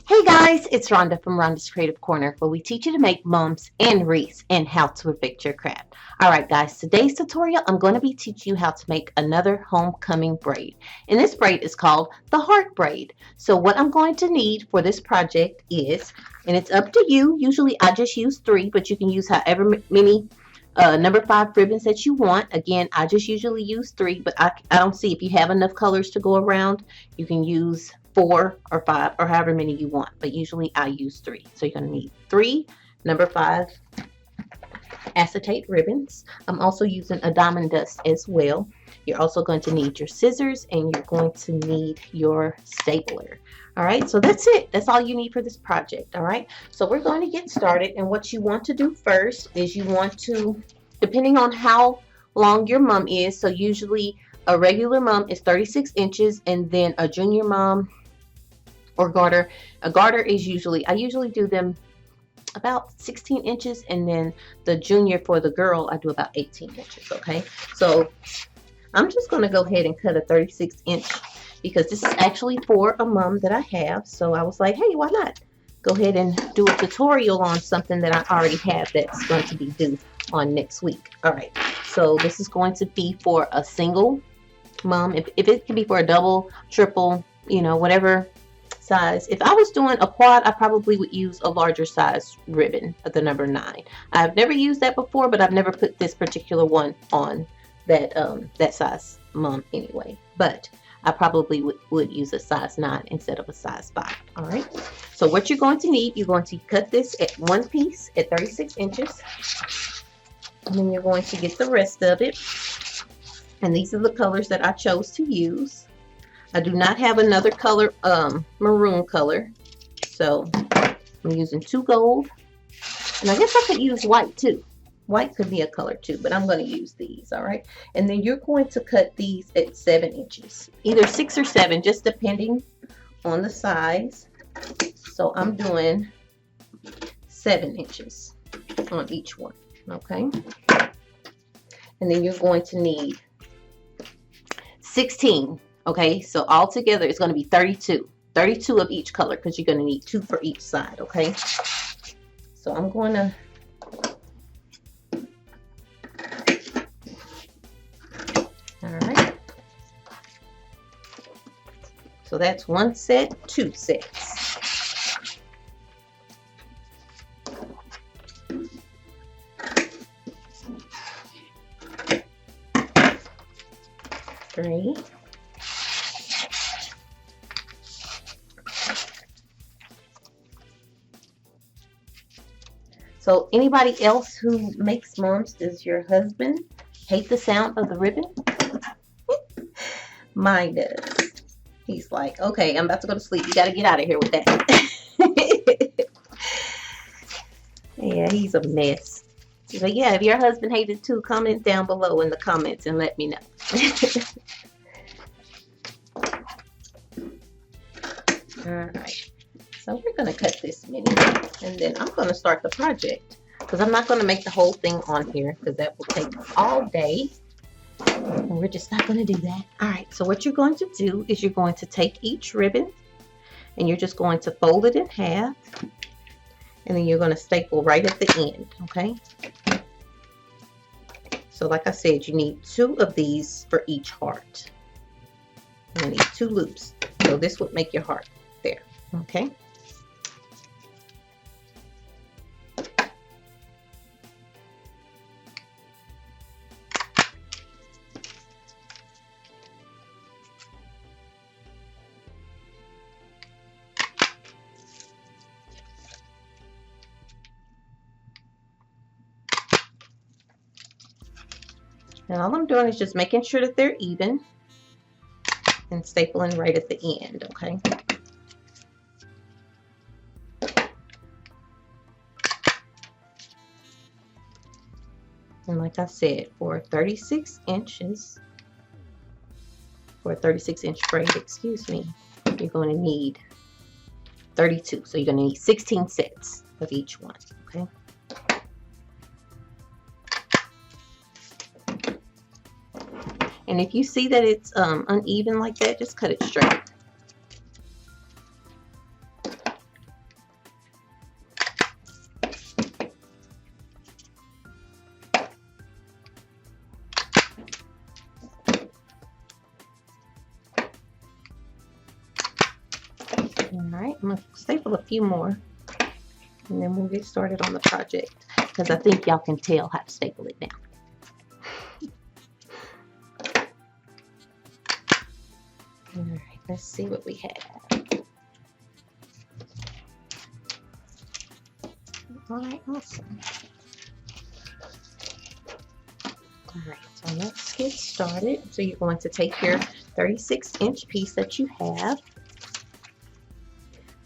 Hey guys, it's Rhonda from Rhonda's Creative Corner, where we teach you to make mums and wreaths and how to perfect your craft. Alright guys, today's tutorial I'm going to be teaching you how to make another homecoming braid. And this braid is called the Heart Braid. So what I'm going to need for this project is, and it's up to you, usually I just use 3, but you can use however many number 5 ribbons that you want. Again, I just usually use 3, but I don't see if you have enough colors to go around, you can use 4 or 5 or however many you want, but usually I use 3. So you're going to need 3 number 5 acetate ribbons. I'm also using a diamond dust as well. You're also going to need your scissors and you're going to need your stapler. All right, so that's it. That's all you need for this project. All right, so we're going to get started, and what you want to do first is you want to, depending on how long your mum is, so usually a regular mum is 36 inches and then a junior mum or garter. A garter is usually, I usually do them about 16 inches, and then the junior for the girl, I do about 18 inches, okay? So I'm just going to go ahead and cut a 36 inch because this is actually for a mum that I have. So I was like, hey, why not go ahead and do a tutorial on something that I already have that's going to be due on next week. All right, so this is going to be for a single mum. If it can be for a double, triple, you know, whatever size. If I was doing a quad, I probably would use a larger size ribbon of the number 9. I've never used that before, but I've never put this particular one on that that size mum anyway. But I probably would use a size 9 instead of a size 5. All right, so what you're going to need, you're going to cut this at one piece at 36 inches, and then you're going to get the rest of it. And these are the colors that I chose to use. I do not have another color, maroon color, so I'm using 2 gold, and I guess I could use white too. White could be a color too, but I'm going to use these. All right, and then you're going to cut these at 7 inches, either 6 or 7, just depending on the size. So I'm doing 7 inches on each one. Okay, and then you're going to need 16. Okay, so all together it's going to be 32 of each color, because you're going to need 2 for each side. Okay, so I'm going to so that's 1 set, 2 sets. Three. So anybody else who makes mums, does your husband hate the sound of the ribbon? Mine does. He's like, okay, I'm about to go to sleep. You got to get out of here with that. Yeah, he's a mess. But yeah, if your husband hated too, comment down below in the comments and let me know. Alright, so we're going to cut this mini, and then I'm going to start the project, because I'm not going to make the whole thing on here, because that will take all day. And we're just not going to do that. All right, so what you're going to do is you're going to take each ribbon and you're just going to fold it in half, and then you're going to staple right at the end. Okay, so like I said, you need 2 of these for each heart. You need 2 loops, so this would make your heart there. Okay, and all I'm doing is just making sure that they're even and stapling right at the end. Okay, and like I said, for 36 inches, for a 36-inch braid, excuse me, you're going to need 32. So you're going to need 16 sets of each one. Okay, And if you see that it's uneven like that, just cut it straight. I'm going to staple a few more, and then we'll get started on the project, because I think y'all can tell how to staple it down. All right, let's see what we have. All right, awesome. All right, so let's get started. So you're going to take your 36-inch piece that you have.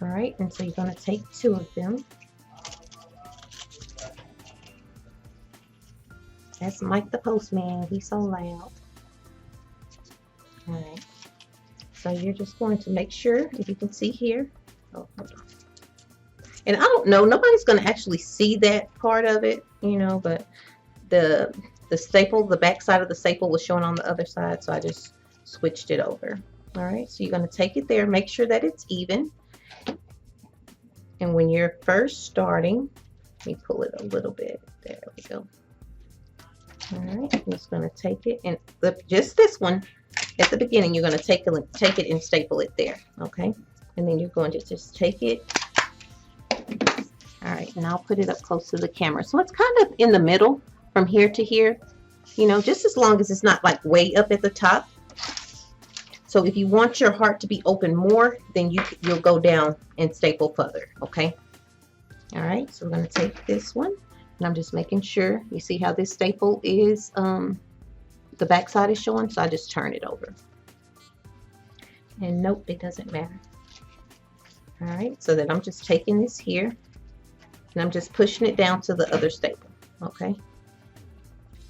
All right, and so you're going to take 2 of them. That's Mike the postman. He's so loud. All right. So you're just going to make sure, if you can see here. Oh, hold on. And I don't know, nobody's going to actually see that part of it, you know, but the staple, the back side of the staple was showing on the other side, so I just switched it over. All right, so you're going to take it there, make sure that it's even. And when you're first starting, let me pull it a little bit. There we go. All right, I'm just going to take it, and just this one, at the beginning, you're going to take it and staple it there, okay? And then you're going to just take it. All right, and I'll put it up close to the camera. So it's kind of in the middle from here to here, you know, just as long as it's not like way up at the top. So if you want your heart to be open more, then you'll go down and staple further, okay? All right, so we're going to take this one, and I'm just making sure. You see how this staple is, the back side is showing, so I just turn it over. And nope, it doesn't matter. All right, so then I'm just taking this here, and I'm just pushing it down to the other staple, okay?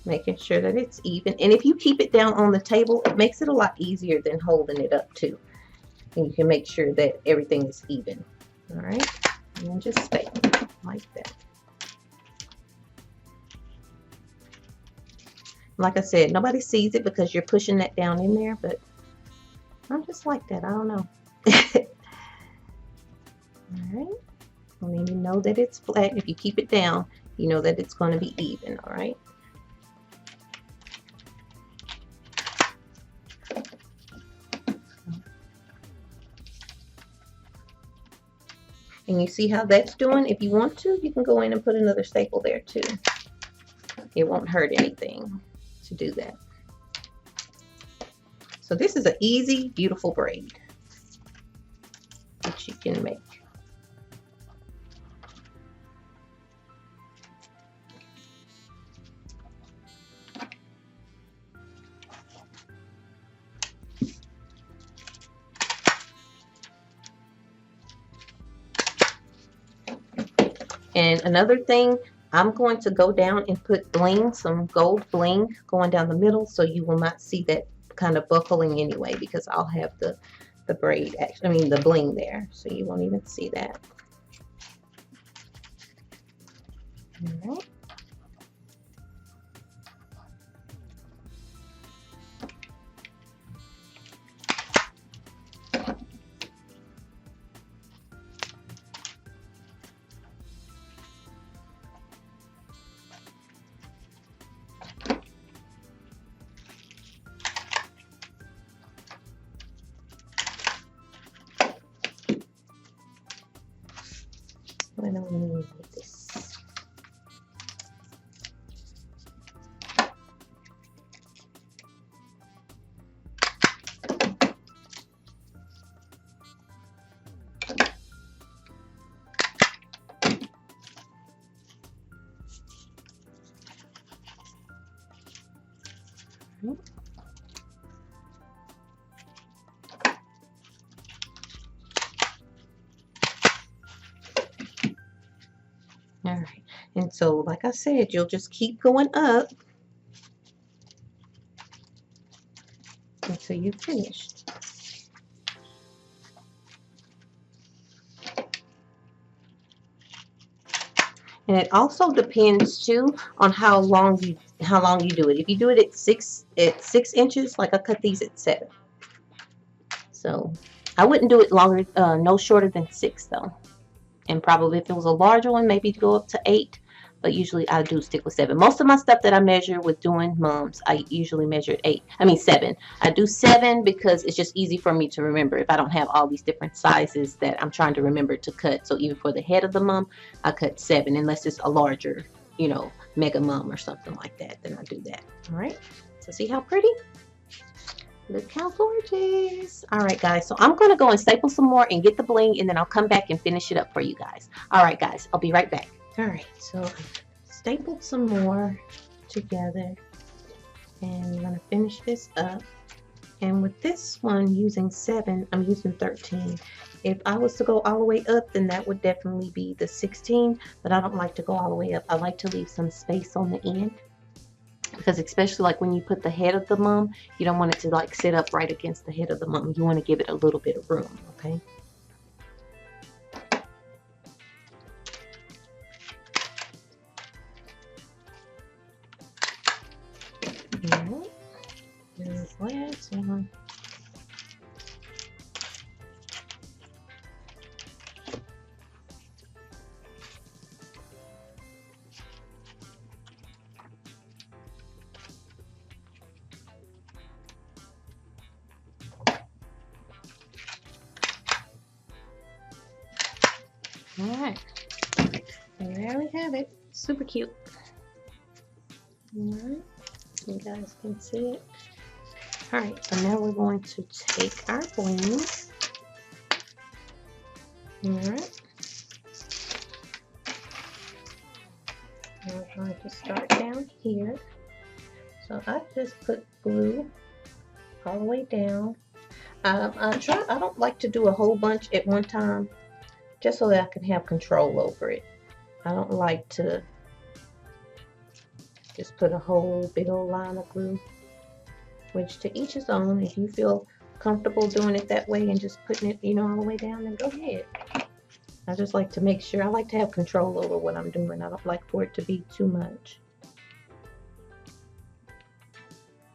Making sure that it's even. And if you keep it down on the table, it makes it a lot easier than holding it up too. And you can make sure that everything is even. All right, and then just staple it like that. Like I said, nobody sees it because you're pushing that down in there, but I'm just like that. I don't know. All right, and then you know that it's flat. If you keep it down, you know that it's going to be even. All right. And you see how that's doing? If you want to, you can go in and put another staple there too. It won't hurt anything to do that. So this is an easy, beautiful braid that you can make. And another thing, I'm going to go down and put bling, some gold bling going down the middle, so you will not see that kind of buckling anyway, because I'll have the braid, the bling there, so you won't even see that. All right. What do we need with this? All right, and so like I said, you'll just keep going up until you're finished. And it also depends too on how long you do it. If you do it at 6 inches, like I cut these at 7. So I wouldn't do it longer, no shorter than 6 though. And probably if it was a larger one, maybe go up to 8. but usually I do stick with 7. Most of my stuff that I measure with doing mums, I usually measure 7. I do 7 because it's just easy for me to remember if I don't have all these different sizes that I'm trying to remember to cut. So even for the head of the mum, I cut 7 unless it's a larger, mega mum or something like that, then I do that. All right, so see how pretty? Look how gorgeous. All right, guys, so I'm going to go and staple some more and get the bling, and then I'll come back and finish it up for you guys. All right, guys, I'll be right back. All right, so I stapled some more together, and I'm going to finish this up. And with this one using 7, I'm using 13. If I was to go all the way up, then that would definitely be the 16, but I don't like to go all the way up. I like to leave some space on the end, because especially like when you put the head of the mum, you don't want it to like sit up right against the head of the mum. You want to give it a little bit of room, okay? All right. This last one. All right, and there we have it. Super cute. All right, you guys can see it. All right, so now we're going to take our bling. All right, we're going to start down here. So I just put glue all the way down. I don't like to do a whole bunch at one time, just so that I can have control over it. I don't like to just put a whole big old line of glue, which to each his own. If you feel comfortable doing it that way and just putting it, all the way down, then go ahead. I just like to make sure, I like to have control over what I'm doing. I don't like for it to be too much.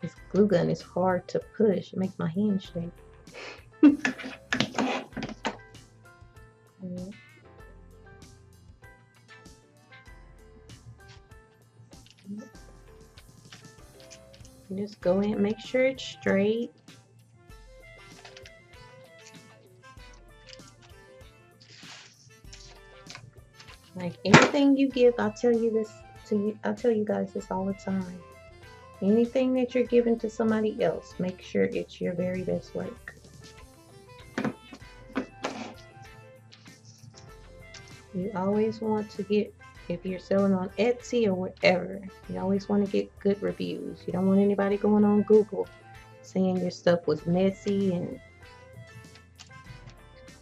This glue gun is hard to push. It makes my hand shake. Just go in, make sure it's straight. Like anything you give, I'll tell you guys this all the time. Anything that you're giving to somebody else, make sure it's your very best work. You always want to get, if you're selling on Etsy or whatever, you always want to get good reviews. You don't want anybody going on Google saying your stuff was messy, and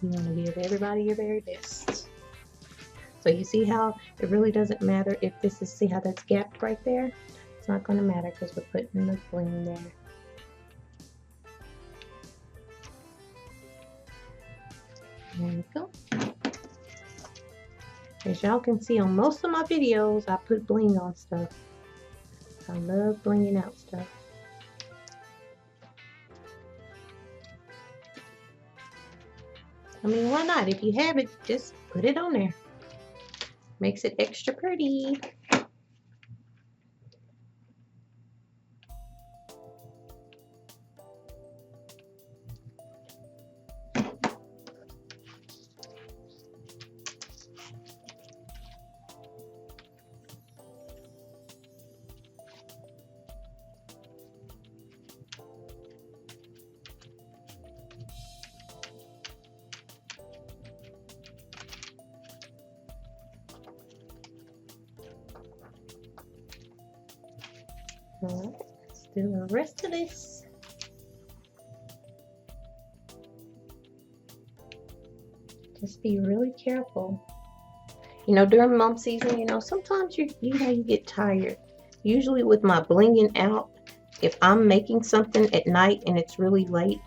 you want to give everybody your very best. So you see how it really doesn't matter if this is, see how that's gapped right there? It's not going to matter because we're putting the bling there. There we go. As y'all can see on most of my videos, I put bling on stuff. I love blinging out stuff. I mean, why not? If you have it, just put it on there. Makes it extra pretty. Alright, let's do the rest of this. Just be really careful. During mom season, sometimes you get tired. Usually with my blinging out, if I'm making something at night and it's really late,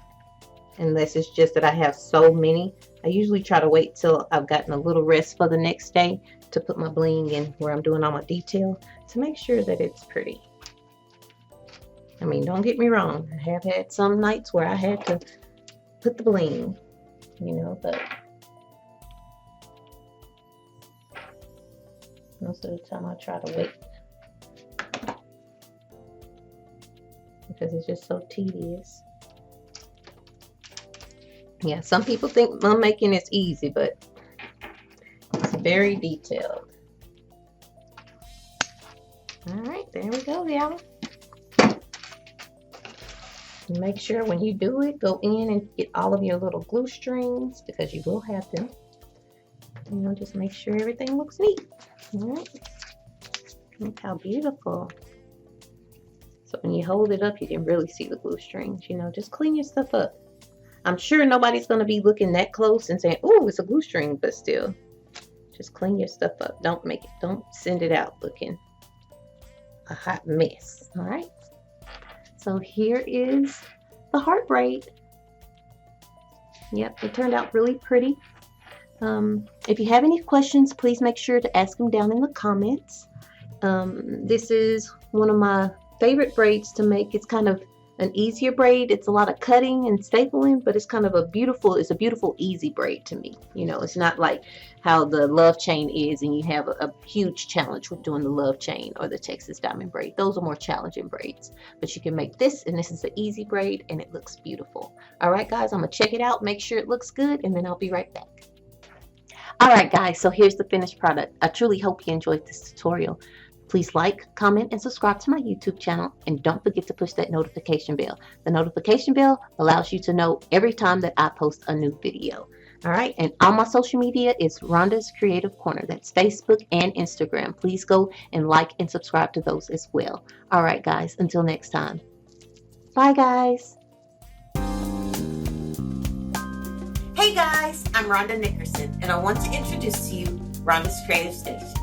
unless it's just that I have so many, I usually try to wait till I've gotten a little rest for the next day to put my bling in where I'm doing all my detail to make sure that it's pretty. I mean, don't get me wrong. I have had some nights where I had to put the bling, but Most of the time I try to wait because it's just so tedious. Yeah, some people think mum making is easy, but it's very detailed. All right, there we go, y'all. Make sure when you do it, go in and get all of your little glue strings because you will have them. You know, just make sure everything looks neat. All right. Look how beautiful. So when you hold it up, you can really see the glue strings. You know, just clean your stuff up. I'm sure nobody's going to be looking that close and saying, oh, it's a glue string, but still, just clean your stuff up. Don't send it out looking a hot mess. All right. So here is the heart braid. Yep, it turned out really pretty. If you have any questions, please make sure to ask them down in the comments. This is one of my favorite braids to make. It's kind of an easier braid. It's a lot of cutting and stapling, but it's kind of a beautiful easy braid to me. You know, it's not like how the love chain is and you have a huge challenge with doing the love chain or the Texas diamond braid. Those are more challenging braids, but you can make this, and this is an easy braid and it looks beautiful. All right, guys, I'm gonna check it out, make sure it looks good, and then I'll be right back. All right, guys, so here's the finished product. I truly hope you enjoyed this tutorial. Please like, comment, and subscribe to my YouTube channel, and don't forget to push that notification bell. The notification bell allows you to know every time that I post a new video. All right, and all my social media is Rhonda's Creative Corner. That's Facebook and Instagram. Please go and like and subscribe to those as well. All right, guys, until next time. Bye, guys. Hey, guys, I'm Rhonda Nickerson, and I want to introduce to you Rhonda's Creative Station.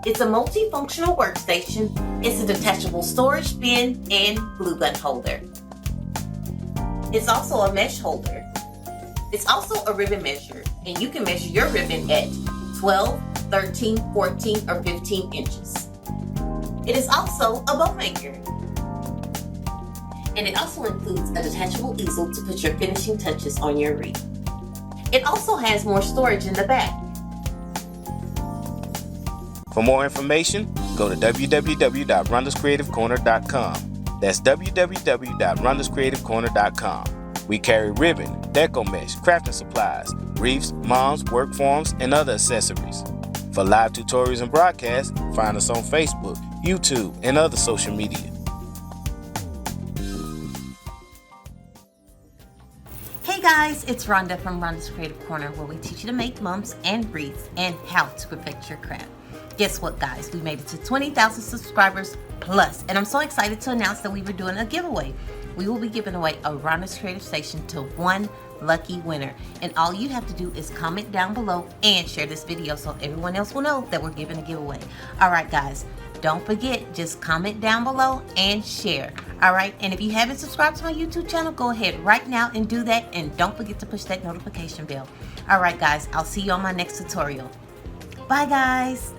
It's a multifunctional workstation. It's a detachable storage bin and glue gun holder. It's also a mesh holder. It's also a ribbon measure, and you can measure your ribbon at 12, 13, 14, or 15 inches. It is also a bow maker. And it also includes a detachable easel to put your finishing touches on your wreath. It also has more storage in the back. For more information, go to www.rhondascreativecorner.com. That's www.rhondascreativecorner.com. We carry ribbon, deco mesh, crafting supplies, wreaths, moms, work forms, and other accessories. For live tutorials and broadcasts, find us on Facebook, YouTube, and other social media. Hey guys, it's Rhonda from Rhonda's Creative Corner, where we teach you to make mums and wreaths and how to perfect your craft. Guess what, guys? We made it to 20,000 subscribers plus, and I'm so excited to announce that we were doing a giveaway. We will be giving away a Rhonda's Creative Station to one lucky winner, and all you have to do is comment down below and share this video so everyone else will know that we're giving a giveaway. All right, guys, don't forget, just comment down below and share. All right, and if you haven't subscribed to my YouTube channel, go ahead right now and do that, and don't forget to push that notification bell. All right, guys, I'll see you on my next tutorial. Bye, guys.